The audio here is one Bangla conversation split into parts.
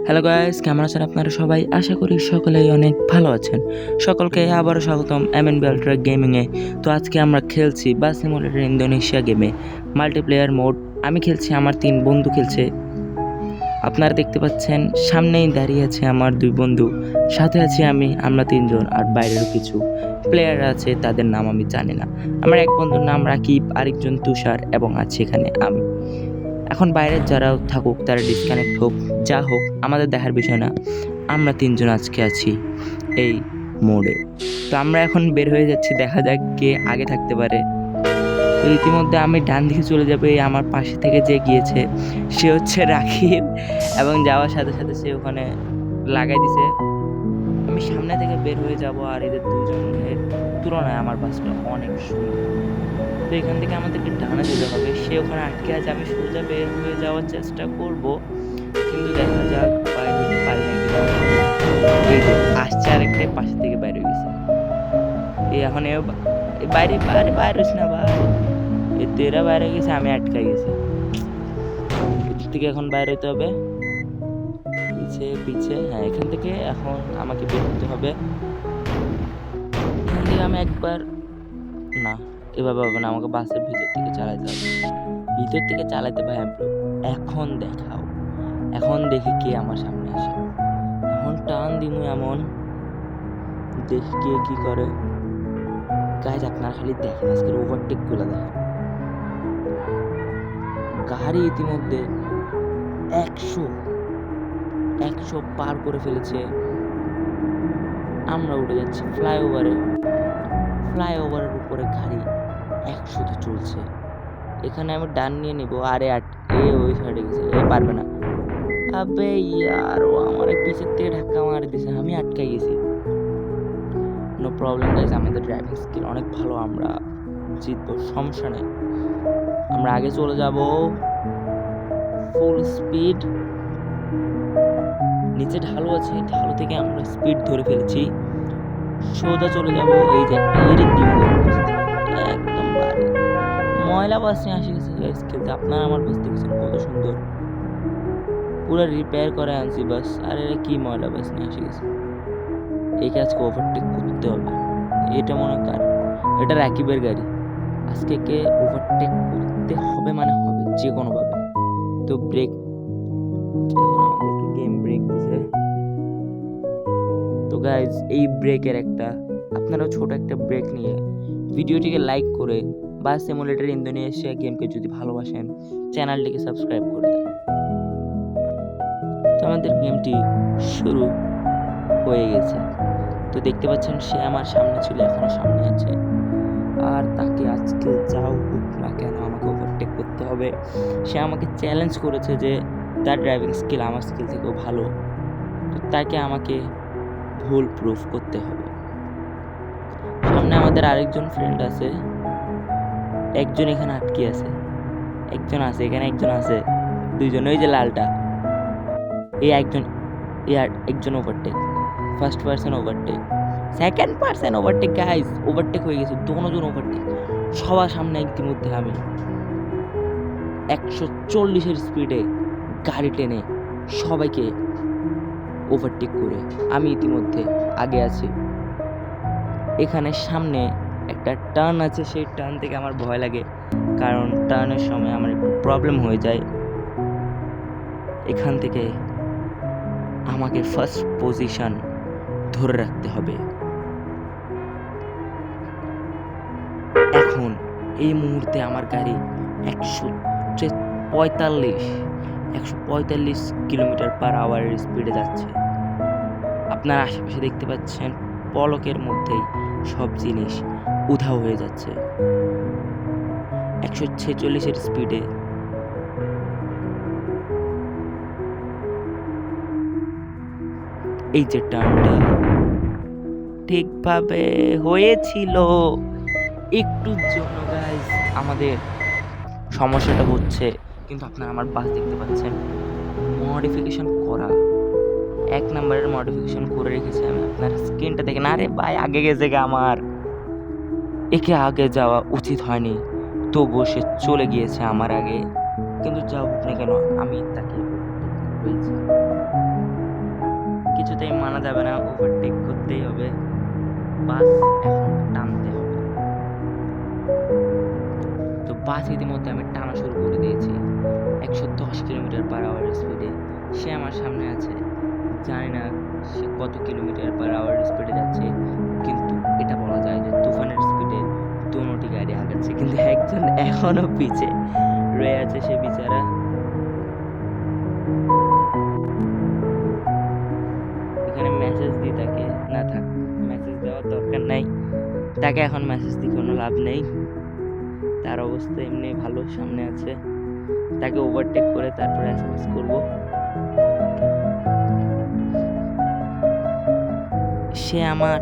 হ্যালো গাইস, কেমন আছেন আপনারা সবাই? আশা করি সকলেই অনেক ভালো আছেন। সকলকে আবারও স্বাগতম এমএনবি আল্ট্রা গেমিংয়ে। তো আজকে আমরা খেলছি বাস সিমুলেটর ইন্দোনেশিয়া গেমে মাল্টিপ্লেয়ার মোড। আমি খেলছি, আমার 3 বন্ধু খেলছে। আপনারা দেখতে পাচ্ছেন সামনেই দাঁড়িয়ে আছে আমার 2 বন্ধু, সাথে আছি আমি। আমরা 3 জন, আর বাইরেরও কিছু প্লেয়ার আছে, তাদের নাম আমি জানি না। আমার এক বন্ধুর নাম রাকিব, আরেকজন তুষার, এবং আছে এখানে আমি। এখন বাইরের যারাও থাকুক তারা ডিসকানেক্ট হোক, যা হোক আমাদের দেখার বিষয় না। আমরা 3 জন আজকে আছি এই মোডে। তো আমরা এখন বের হয়ে যাচ্ছি, দেখা যাক কে আগে থাকতে পারে। তো ইতিমধ্যে আমি ডান দিকে চলে যাবে। আমার পাশে থেকে যে গিয়েছে সে হচ্ছে রাকিব, এবং যাওয়ার সাথে সাথে সে ওখানে লাগাই দিছে। আমি সামনে থেকে বের হয়ে যাব, আর এদের দুজনের তুলনায় আমার বাসটা অনেক সুন্দর। তো এখান থেকে আমাদেরকে ডানে যেতে হবে। সে ওখানে আটকে আছে, আমি সোজা বের হয়ে যাওয়ার চেষ্টা করব, কিন্তু দেখা যাক বাইরে হতে পারি নাকি। এই যে আসছে আরেকটাই পাশে থেকে বাইরে হয়ে গেছে। এই এখন বাইরে বাইরে বাইরে হইস না ভাই, এ তেরা বাইরে গেছে, আমি আটকাই গেছি। এদিক থেকে এখন বাইরে হতে হবে, পিছে পিছে। হ্যাঁ, এখান থেকে এখন আমাকে বের হতে হবে। এখান থেকে আমি একবার, না এভাবে হবে না, আমাকে বাসের ভিতর থেকে চালাতে হবে। ভিতর থেকে চালাতে ভাই। এখন দেখাও, এখন দেখি কে আমার সামনে আসে। এখন টান দিমু এমন, দেখি কে কি করে। গাইজ আপনারা খালি দেখেন, আজকের ওভারটেক গুলো দেখেন। গাড়ি ইতিমধ্যে 100 পার করে ফেলেছে। আমরা উঠে যাচ্ছি ফ্লাইওভারের উপরে গাড়ি 100-তে চলছে। এখানে আমি ডান নিয়ে নিব, আরে ওই সাইডে গেছে, পারবে না। আবে ইয়ার, ও আমার পিছের থেকে ধাক্কা মারি দিছে, আমি আটকে গেছি। নো প্রবলেম গাইজ, আমাদের ড্রাইভিং স্কিল অনেক ভালো, আমরা জিতবো, সমস্যা নেই। আমরা আগে চলে যাব ফুল স্পিড। নিচে ঢালু আছে, ঢালু থেকে আমরা স্পিড ধরে ফেলেছি। সোজা চলে যাব, এই যে একটা এরিক দিব একদম বাড়ি। ময়লা বাস নিয়ে আসে গেছে গাইজ খেলতে। আপনারা আমার বাস দেখেছেন কত সুন্দর, পুরো রিপেয়ার করে আনছি বাস। আর এরা কি ময়লা বাস নিয়ে আসে গেছে। এই কাজকে ওভারটেক করতে হবে। এটা মনে কার, এটা রাকিবের গাড়ি। আজকে কে ওভারটেক করতে হবে মানে হবে, যে কোনোভাবে। তো ব্রেক, এখন আমাদেরকে গেম ব্রেক দিছে। তো গাইজ এই ব্রেকের একটা, আপনারাও ছোট একটা ব্রেক নিয়ে ভিডিওটিকে লাইক করে বাস সিমুলেটর ইন্দোনেশিয়া গেমকে যদি ভালোবাসেন, চ্যানেলটিকে সাবস্ক্রাইব করে দেন। তো আমাদের গেমটি শুরু হয়ে গেছে। তো দেখতে পাচ্ছেন সে আমার সামনে ছিল, এখনো সামনে আছে। আর তাকে আজকে যাও হোক না কেন আমাকে ওভারটেক করতে হবে। সে আমাকে চ্যালেঞ্জ করেছে যে তার ড্রাইভিং স্কিল আমার স্কিল থেকেও ভালো। তো তাকে আমাকে ভুল প্রুফ করতে হবে। সামনে আমাদের আরেকজন ফ্রেন্ড আছে, একজন এখানে আটকে আছে, একজন আছে এখানে, একজন আছে, 2 জন। ওই যে লালটা, এই একজন overtake, first person overtake, second person overtake. Guys overtake হয়ে গেছে, 2 জন ওভারটেক সবার সামনে। ইতিমধ্যে আমি 140-এর স্পিডে গাড়ি টেনে সবাইকে ওভারটেক করে আমি ইতিমধ্যে আগে আছি। এখানে সামনে একটা টার্ন আছে, সেই টার্ন থেকে আমার ভয় লাগে, কারণ টার্নের সময় আমার একটু প্রবলেম হয়ে যায়। এখান থেকে আমাকে ফার্স্ট পজিশন ধরে রাখতে হবে। এখন এই মুহূর্তে আমার গাড়ি 145 কিলোমিটার/আওয়ারের স্পিডে যাচ্ছে। আপনার আশেপাশে দেখতে পাচ্ছেন পলকের মধ্যেই সব জিনিস উধাও হয়ে যাচ্ছে। 146-এর স্পিডে এই যে টার্নটা ঠিকভাবে হয়েছিল, একটুর জন্য গাইজ আমাদের সমস্যাটা হচ্ছে। কিন্তু আপনারা আমার বাস দেখতে পাচ্ছেন মডিফিকেশন করা, 1 নম্বরের মডিফিকেশন করে রেখেছি আমি। আপনার স্ক্রিনটা দেখেন। আরে ভাই আগে গেছে গে আমার, একে আগে যাওয়া উচিত হয়নি, তবুও সে চলে গিয়েছে আমার আগে। কিন্তু যা হোক না কেন, আমি তাকে টাইম মানা যাবে না, ওভারটেক করতেই হবে, বাস এখন টানতে হবে। তো বাস ইতিমধ্যে আমি টানা শুরু করে দিয়েছি 110 কিলোমিটার/আওয়ার স্পিডে। সে আমার সামনে আছে, জানি না সে কত কিলোমিটার/আওয়ার স্পিডে যাচ্ছে, কিন্তু এটা বলা যায় যে তুফানের স্পিডে দোনোটি গাড়ি আগাচ্ছে, কিন্তু একজন এখনো পিছে রয়ে আছে, সে বেচারা। এখানে মেসেজ দিই তাকে, না থাক, মেসেজ দেওয়ার দরকার নাই, তাকে এখন মেসেজ দিয়ে কোনো লাভ নেই, তার অবস্থা এমনি ভালো, সামনে আছে, তাকে ওভারটেক করে তারপরে এসএমএস করব। সে আমার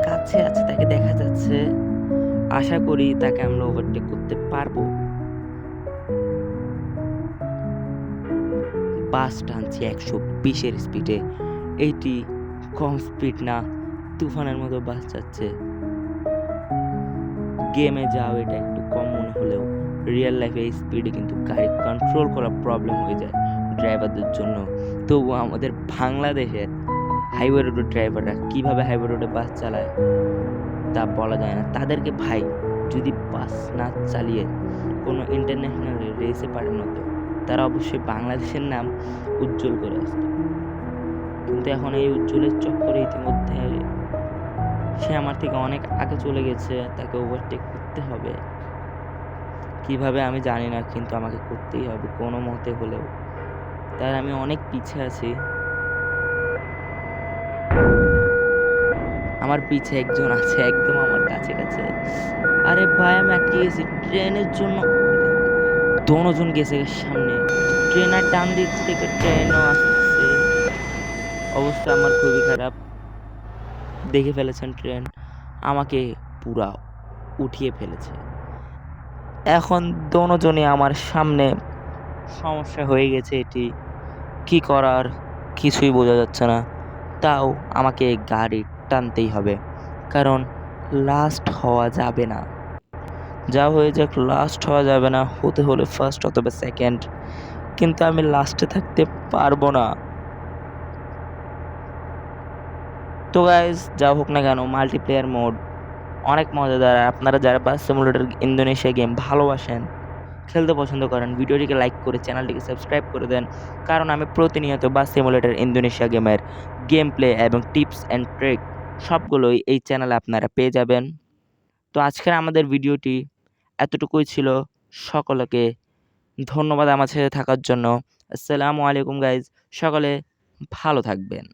কাছে আছে, তাকে দেখা যাচ্ছে, আশা করি তাকে আমরা ওভারটেক করতে পারবো। বাস টানছি 120-এর স্পিডে, এইটি কম স্পিড না, তুফানের মতো বাস যাচ্ছে। গেমে যাও এটা একটু কম মনে হলেও রিয়েল লাইফে এই স্পিডে কিন্তু গাড়ি কন্ট্রোল করা প্রবলেম হয়ে যায় ড্রাইভারদের জন্য। তবুও আমাদের বাংলাদেশের হাইওয়ে রোডের ড্রাইভাররা কীভাবে হাইওয়ে রোডে বাস চালায় তা বলা যায় না। তাদেরকে ভাই যদি বাস না চালিয়ে কোনো ইন্টারন্যাশনাল রেসে পাঠানো হতো, তারা অবশ্যই বাংলাদেশের নাম উজ্জ্বল করে আসতো। কিন্তু এখন এই উজ্জ্বলের চক্করে ইতিমধ্যে সে আমার থেকে অনেক আগে চলে গেছে, তাকে ওভারটেক করতে হবে। কিভাবে আমি জানি না, কিন্তু আমাকে করতেই হবে কোনো মতে হলেও, তাই আমি অনেক পিছে আছি। আমার পিছে একজন আছে একদম আমার কাছে কাছে। আরে ভাই আমি আটকে গেছি ট্রেনের জন্য, দোনোজন গেছে সামনে, ট্রেনের ডান দিক থেকে ট্রেনও আসছে, অবস্থা আমার খুবই খারাপ। দেখে ফেলেছেন ট্রেন আমাকে পুরা উঠিয়ে ফেলেছে, এখন দোনোজনই আমার সামনে, সমস্যা হয়ে গেছে, এটি কি করার কিছুই বোঝা যাচ্ছে না। তাও আমাকে গাড়ি টানতেই হবে, কারণ লাস্ট হওয়া যাবে না, যা হয়ে যাক লাস্ট হওয়া যাবে না, হতে হলে ফার্স্ট অথবা সেকেন্ড, কিন্তু আমি লাস্টে থাকতে পারবো না। তো গাইজ যা হোক না কেন, মাল্টিপ্লেয়ার মোড অনেক মজাদার। আপনারা যারা বাস সিমুলেটর ইন্দোনেশিয়া গেম ভালোবাসেন, খেলতে পছন্দ করেন, ভিডিওটিকে লাইক করে চ্যানেলটিকে সাবস্ক্রাইব করে দেন, কারণ আমি প্রতিনিয়ত বাস সিমুলেটর ইন্দোনেশিয়া গেমের গেম প্লে এবং টিপস অ্যান্ড ট্রিক সবগুলোই এই চ্যানেলে আপনারা পেয়ে যাবেন। তো আজকের আমাদের ভিডিওটি এতটুকুই ছিল। সকলকে ধন্যবাদ আমার সাথে থাকার জন্য। আসসালামু আলাইকুম গাইজ, সকলে ভালো থাকবেন।